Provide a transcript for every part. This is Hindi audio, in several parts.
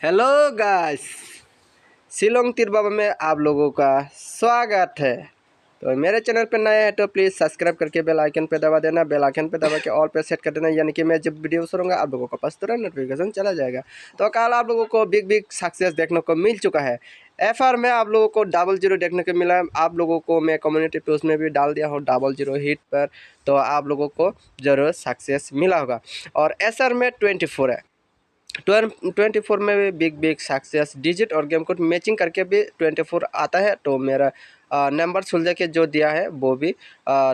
हेलो गाइस, शिलोंग तीर बाबा में आप लोगों का स्वागत है। तो मेरे चैनल पर नए हैं तो प्लीज़ सब्सक्राइब करके बेल आइकन पे दबा देना। बेल आइकन पे दबा के ऑल पे सेट कर देना, यानी कि मैं जब वीडियो करूँगा आप लोगों के पास तुरंत नोटिफिकेशन चला जाएगा। तो कल आप लोगों को बिग बिग सक्सेस देखने को मिल चुका है। FR में आप लोगों को 00 देखने को मिला। आप लोगों को मैं कम्युनिटी पोस्ट में भी डाल दिया हूँ 00 हिट पर, तो आप लोगों को ज़रूर सक्सेस मिला होगा। और SR में 24 है। 24 में भी बिग बिग सक्सेस डिजिट और गेम कोड मैचिंग करके भी 24 आता है। तो मेरा नंबर सुलझा के जो दिया है वो भी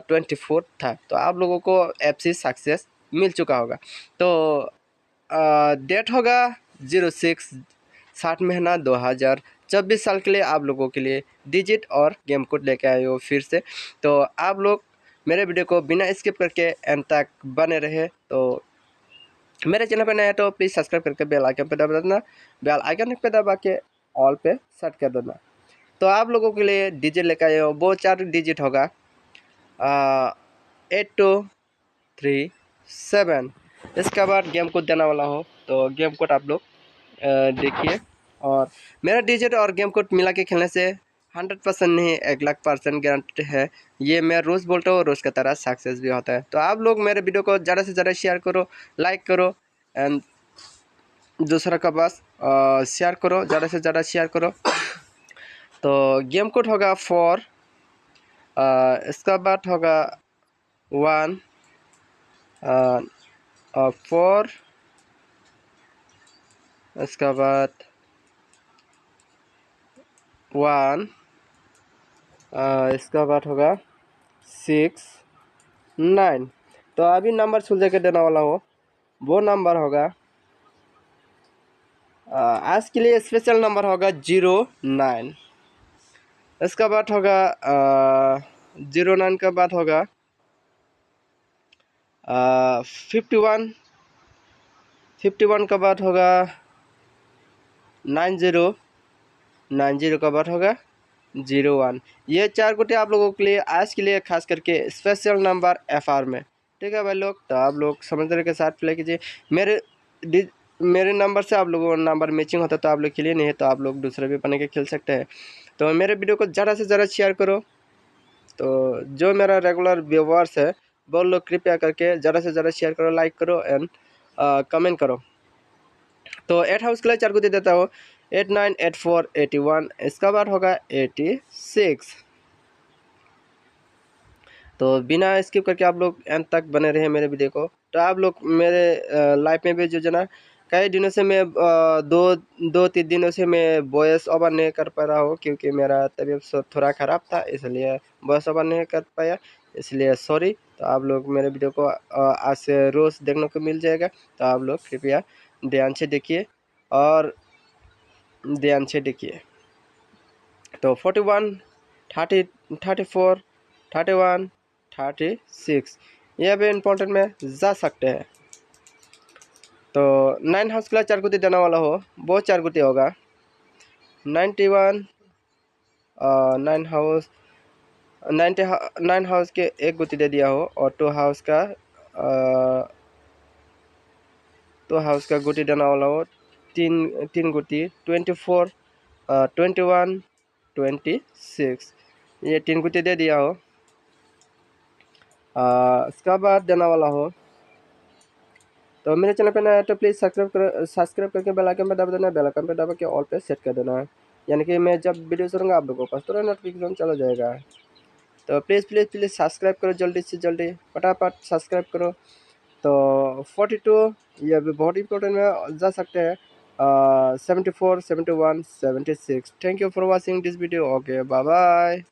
24 था। तो आप लोगों को FC सक्सेस मिल चुका होगा। तो डेट होगा 06 7 महीना 2024 साल के लिए आप लोगों के लिए डिजिट और गेम कोड लेके आए हो फिर से। तो आप लोग मेरे वीडियो को बिना स्किप करके एंड तक बने रहे। तो मेरे चैनल पर नया है तो प्लीज़ सब्सक्राइब करके बेल आइकन पे दबा देना। बेल आइकन पे दबा के ऑल पे सेट कर देना। तो आप लोगों के लिए डिजिट लेकर आए हो, वो 4 डिजिट होगा 8237। इसके बाद गेम कोड देने वाला हो, तो गेम कोड आप लोग देखिए। और मेरा डिजिट और गेम कोड मिला के खेलने से 100% नहीं 1,00,000% गारंटी है। ये मैं रोज़ बोलता हूँ, रोज़ की तरह सक्सेस भी होता है। तो आप लोग मेरे वीडियो को ज़्यादा से ज़्यादा शेयर करो, लाइक करो एंड दूसरा का पास शेयर करो, ज़्यादा से ज़्यादा शेयर करो। तो गेम कोड होगा 4, इसका बाद होगा 1 4, इसका बाद 1, इसका बाद होगा 6 9। तो अभी नंबर सुलझा के देने वाला हो, वो नंबर होगा आज के लिए स्पेशल नंबर होगा 09। इसका बाद होगा 09 का बाद होगा 51 51 का बाद होगा 90 का बाद होगा 01। ये 4 गोटे आप लोगों के लिए आज के लिए खास करके स्पेशल नंबर FR में। ठीक है भाई लोग, तो आप लोग समझदारी के साथ प्ले कीजिए। मेरे नंबर से आप लोगों का नंबर मैचिंग होता है तो आप लोग खेलिए, नहीं है तो आप लोग दूसरे भी बने के खेल सकते हैं। तो मेरे वीडियो को ज़्यादा से ज़्यादा शेयर करो। तो जो मेरा रेगुलर व्यूवर्स है वो लोग कृपया करके ज़्यादा से ज़्यादा शेयर करो, लाइक करो एंड कमेंट करो। तो 8 हाउस के लिए 4 को दे देता हूँ 8 9 8 4 81। इसका बाद होगा 86। तो बिना स्किप करके आप लोग एंड तक बने रहे मेरे वीडियो को। तो आप लोग मेरे लाइफ में भी जो जना कई दिनों से मैं 2-3 दिनों से मैं वॉइस ओवर नहीं कर पा रहा हूँ, क्योंकि मेरा तबीयत थोड़ा ख़राब था, इसलिए वॉइस ओवर नहीं कर पाया, इसलिए सॉरी। तो आप लोग मेरे वीडियो को आज से रोज़ देखने को मिल जाएगा। तो आप लोग कृपया ध्यान से देखिए और ध्यान से देखिए। तो 41 30 34 31 36 ये भी इम्पोर्टेंट में जा सकते हैं। तो 9 हाउस के लिए 4 गुती देने वाला हो, वो 4 गुती होगा 91। 9 हाउस 9 हाउस के 1 गुती दे दिया हो, और 2 हाउस का गुती देने वाला हो 3 गुती 24 21 26। ये 3 गुती दे दिया हो। इसका बाद देने वाला हो। तो मेरे चैनल पे नया है तो प्लीज़ सब्सक्राइब करके बेल आइकन पे दबा देना। बेल आइकन पे दबा के ऑल पे सेट कर देना, यानी कि मैं जब वीडियो करूँगा आप लोगों के पास तुरंत नोटिफिकेशन चला जाएगा। तो प्लीज़ सब्सक्राइब करो, जल्दी से जल्दी फटाफट सब्सक्राइब करो। तो 42 ये भी बहुत इंपॉर्टेंट में जा सकते हैं 74 71 76। Thank you for watching this video. Okay, bye bye.